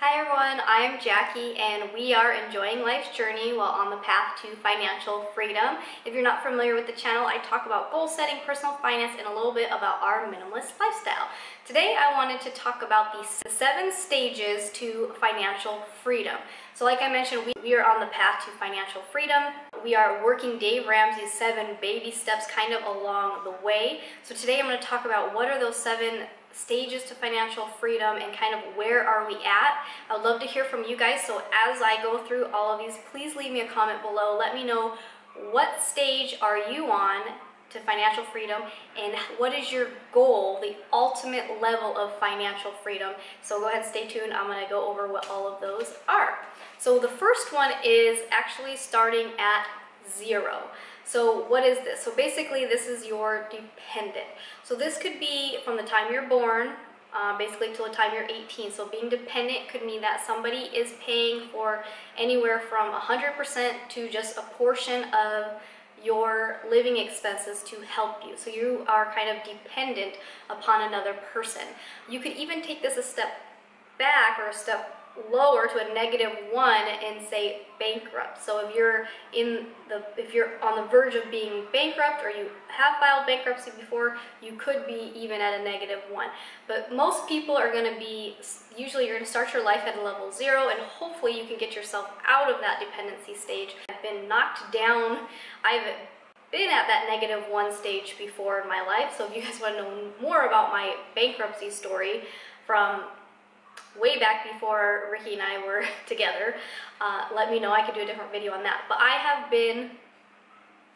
Hi everyone, I am Jackie and we are enjoying life's journey while on the path to financial freedom. If you're not familiar with the channel, I talk about goal setting, personal finance, and a little bit about our minimalist lifestyle. Today I wanted to talk about the 7 stages to financial freedom. So like I mentioned, we are on the path to financial freedom. We are working Dave Ramsey's 7 baby steps kind of along the way. So today I'm going to talk about what are those 7 stages to financial freedom and kind of where are we at. I would love to hear from you guys, so as I go through all of these, please leave me a comment below. Let me know what stage are you on to financial freedom and what is your goal, the ultimate level of financial freedom. So go ahead and stay tuned. I'm going to go over what all of those are. So the first one is actually starting at 0. So what is this? So basically this is your dependent. So this could be from the time you're born, basically till the time you're 18. So being dependent could mean that somebody is paying for anywhere from 100% to just a portion of your living expenses to help you. So you are kind of dependent upon another person. You could even take this a step back or a step lower to a -1 and say bankrupt. So if you're on the verge of being bankrupt or you have filed bankruptcy before, you could be even at a -1. But most people are going to be, usually you're going to start your life at a level 0 and hopefully you can get yourself out of that dependency stage. I've been knocked down. I've been at that -1 stage before in my life. So if you guys want to know more about my bankruptcy story from way back before Ricky and I were together, let me know. I could do a different video on that. But I have been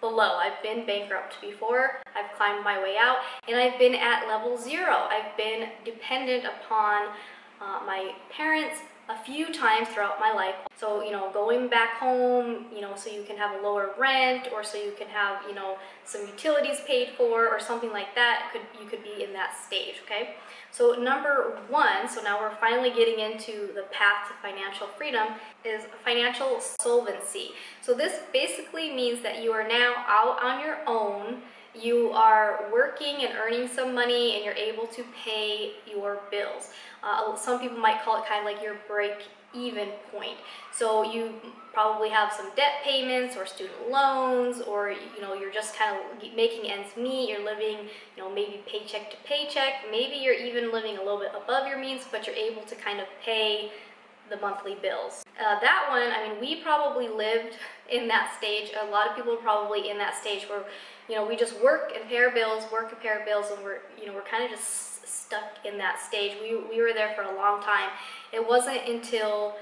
below. I've been bankrupt before. I've climbed my way out, and I've been at level 0. I've been dependent upon my parents a few times throughout my life. So, going back home, so you can have a lower rent, or so you can have, some utilities paid for, or something like that. You could be in that stage, okay? So number 1, so now we're finally getting into the path to financial freedom, is financial solvency. So this basically means that you are now out on your own. You are working and earning some money and you're able to pay your bills. Some people might call it kind of like your break-even point. So you probably have some debt payments or student loans, or you're just kind of making ends meet. You're living, maybe paycheck to paycheck. Maybe you're even living a little bit above your means, but you're able to kind of pay the monthly bills. That one, I mean, we probably lived in that stage. A lot of people are probably in that stage where, we just work and pay our bills, and we're kind of just stuck in that stage. We were there for a long time. It wasn't until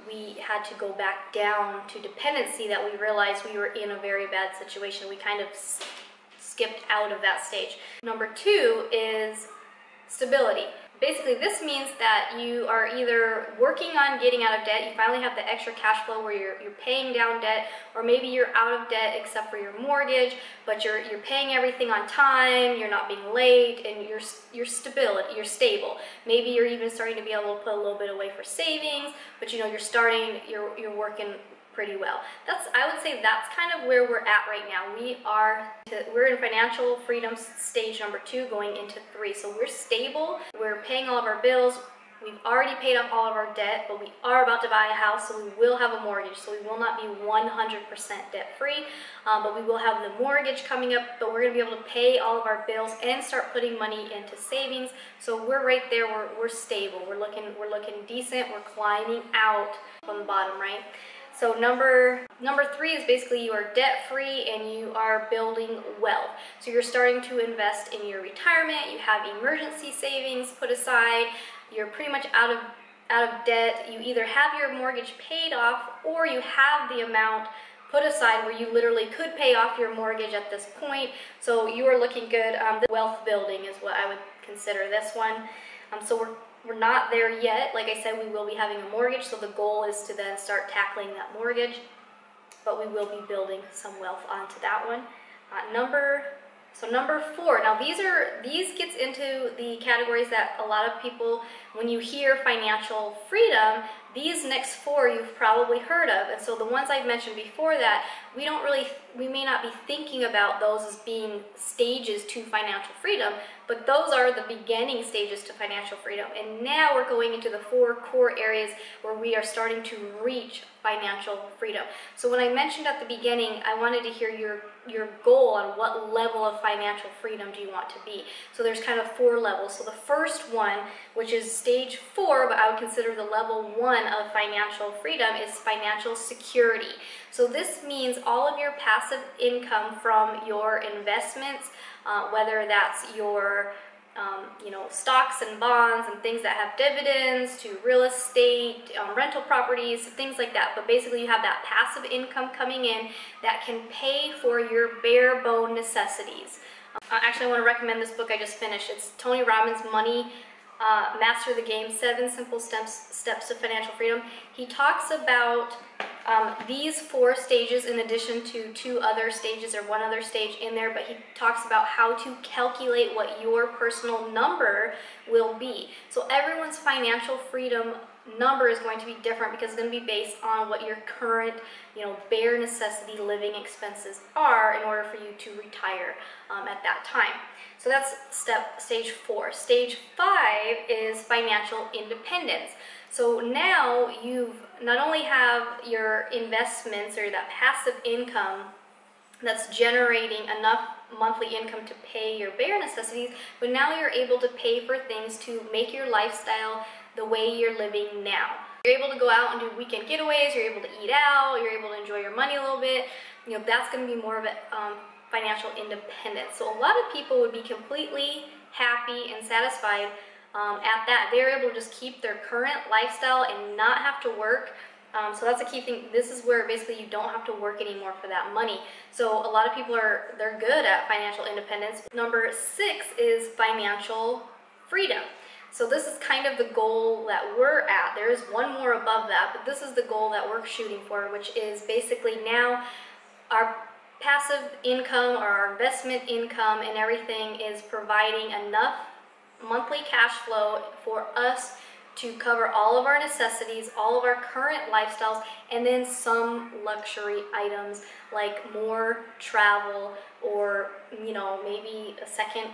we had to go back down to dependency that we realized we were in a very bad situation. We kind of skipped out of that stage. Number 2 is stability. Basically, this means that you are either working on getting out of debt, you finally have the extra cash flow where you're paying down debt, or maybe you're out of debt except for your mortgage, but you're paying everything on time, you're not being late, and you're stable. Maybe you're even starting to be able to put a little bit away for savings, but you're working pretty well. I would say that's kind of where we're at right now. We're in financial freedom stage number 2 going into 3. So we're stable, we're paying all of our bills, we've already paid off all of our debt, but we are about to buy a house, so we will have a mortgage. So we will not be 100% debt free, but we will have the mortgage coming up, but we're going to be able to pay all of our bills and start putting money into savings. So we're right there, we're stable, we're looking decent, we're climbing out from the bottom, right? So number 3 is basically you are debt-free and you are building wealth. So you're starting to invest in your retirement, you have emergency savings put aside, you're pretty much out of debt. You either have your mortgage paid off or you have the amount put aside where you literally could pay off your mortgage at this point. So you are looking good. The wealth building is what I would consider this one. So we're not there yet. Like I said, we will be having a mortgage, so the goal is to then start tackling that mortgage, but we will be building some wealth onto that one. Number 4, now these gets into the categories that a lot of people, when you hear financial freedom, These next four you've probably heard of, and so the ones I've mentioned before that, we may not be thinking about those as being stages to financial freedom, but those are the beginning stages to financial freedom. And now we're going into the four core areas where we are starting to reach financial freedom. So when I mentioned at the beginning, I wanted to hear your goal on what level of financial freedom do you want to be. So there's kind of four levels. So the first one, which is stage 4, but I would consider the level 1 of financial freedom, is financial security. So this means all of your passive income from your investments, whether that's your stocks and bonds and things that have dividends, to real estate, rental properties, things like that. But basically you have that passive income coming in that can pay for your bare bone necessities. Actually, I want to recommend this book I just finished. It's Tony Robbins' Money Master the Game, 7 Simple Steps to Financial Freedom. He talks about these 4 stages in addition to 2 other stages or 1 other stage in there, but he talks about how to calculate what your personal number will be. So everyone's financial freedom number is going to be different because it's going to be based on what your current, bare necessity living expenses are in order for you to retire at that time. So that's stage 4. Stage 5 is financial independence. So now you not only have your investments or that passive income that's generating enough monthly income to pay your bare necessities, but now you're able to pay for things to make your lifestyle the way you're living now. You're able to go out and do weekend getaways, you're able to eat out, you're able to enjoy your money a little bit. That's going to be more of a financial independence. So a lot of people would be completely happy and satisfied at that. They're able to just keep their current lifestyle and not have to work. So that's a key thing. This is where basically you don't have to work anymore for that money. So a lot of people they're good at financial independence. Number 6 is financial freedom. So this is kind of the goal that we're at. There is one more above that, but this is the goal that we're shooting for, which is basically now our passive income or our investment income and everything is providing enough monthly cash flow for us to cover all of our necessities, all of our current lifestyles, and then some luxury items like more travel or maybe a second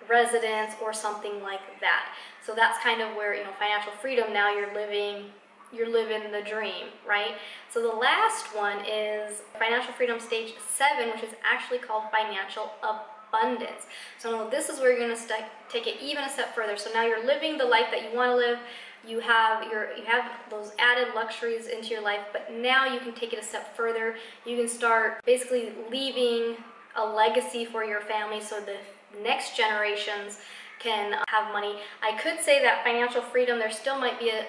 residence or something like that. So that's kind of where financial freedom, now you're living the dream, right? So the last one is financial freedom stage 7, which is actually called financial abundance. So this is where you're going to take it even a step further. So now you're living the life that you want to live. You have those added luxuries into your life, but now you can take it a step further. You can start basically leaving a legacy for your family so the next generations can have money. I could say that financial freedom, there still might be a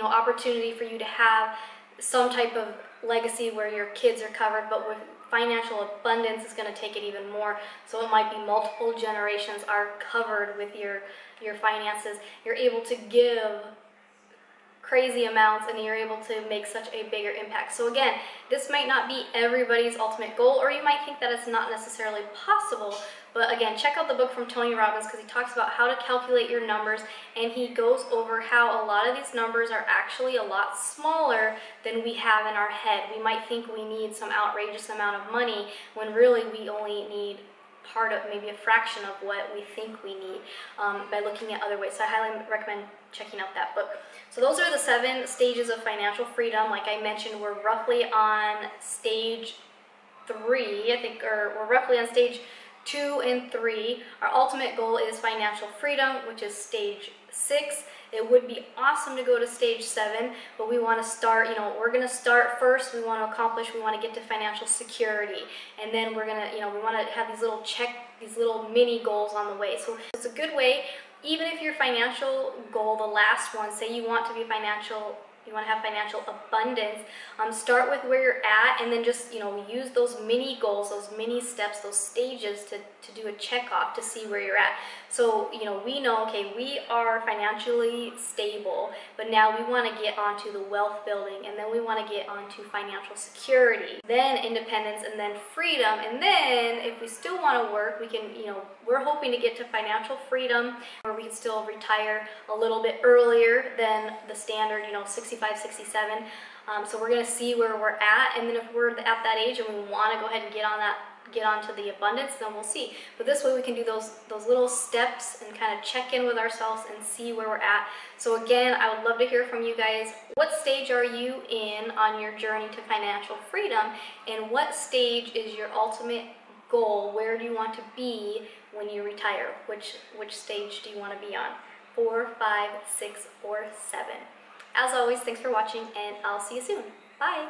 opportunity for you to have some type of legacy where your kids are covered, but with financial abundance is going to take it even more. So it might be multiple generations are covered with your finances. You're able to give crazy amounts and you're able to make such a bigger impact. So again, this might not be everybody's ultimate goal, or you might think that it's not necessarily possible, but again, check out the book from Tony Robbins because he talks about how to calculate your numbers, and he goes over how a lot of these numbers are actually a lot smaller than we have in our head. We might think we need some outrageous amount of money when really we only need part of, maybe a fraction of what we think we need by looking at other ways. So I highly recommend checking out that book. So those are the 7 stages of financial freedom. Like I mentioned, we're roughly on stage 3, I think, or we're roughly on stage 2 and 3. Our ultimate goal is financial freedom, which is stage 6. It would be awesome to go to stage 7, but we want to start, we're going to start first. We want to get to financial security. And then we're going to, we want to have these little mini goals on the way. So it's a good way, even if your financial goal, the last one, say you want to have financial abundance, start with where you're at, and then just use those mini goals, those mini steps, those stages to do a check off to see where you're at. So we know, okay, we are financially stable, but now we want to get onto the wealth building, and then we want to get onto financial security, then independence, and then freedom. And then if we still want to work, we can, we're hoping to get to financial freedom where we can still retire a little bit earlier than the standard 65 65, 67. So we're going to see where we're at, and then if we're at that age and we want to go ahead and get onto the abundance, then we'll see. But this way we can do those little steps and kind of check in with ourselves and see where we're at. So again, I would love to hear from you guys. What stage are you in on your journey to financial freedom, and what stage is your ultimate goal? Where do you want to be when you retire? Which stage do you want to be on? 4, 5, 6, or 7? As always, thanks for watching, and I'll see you soon. Bye!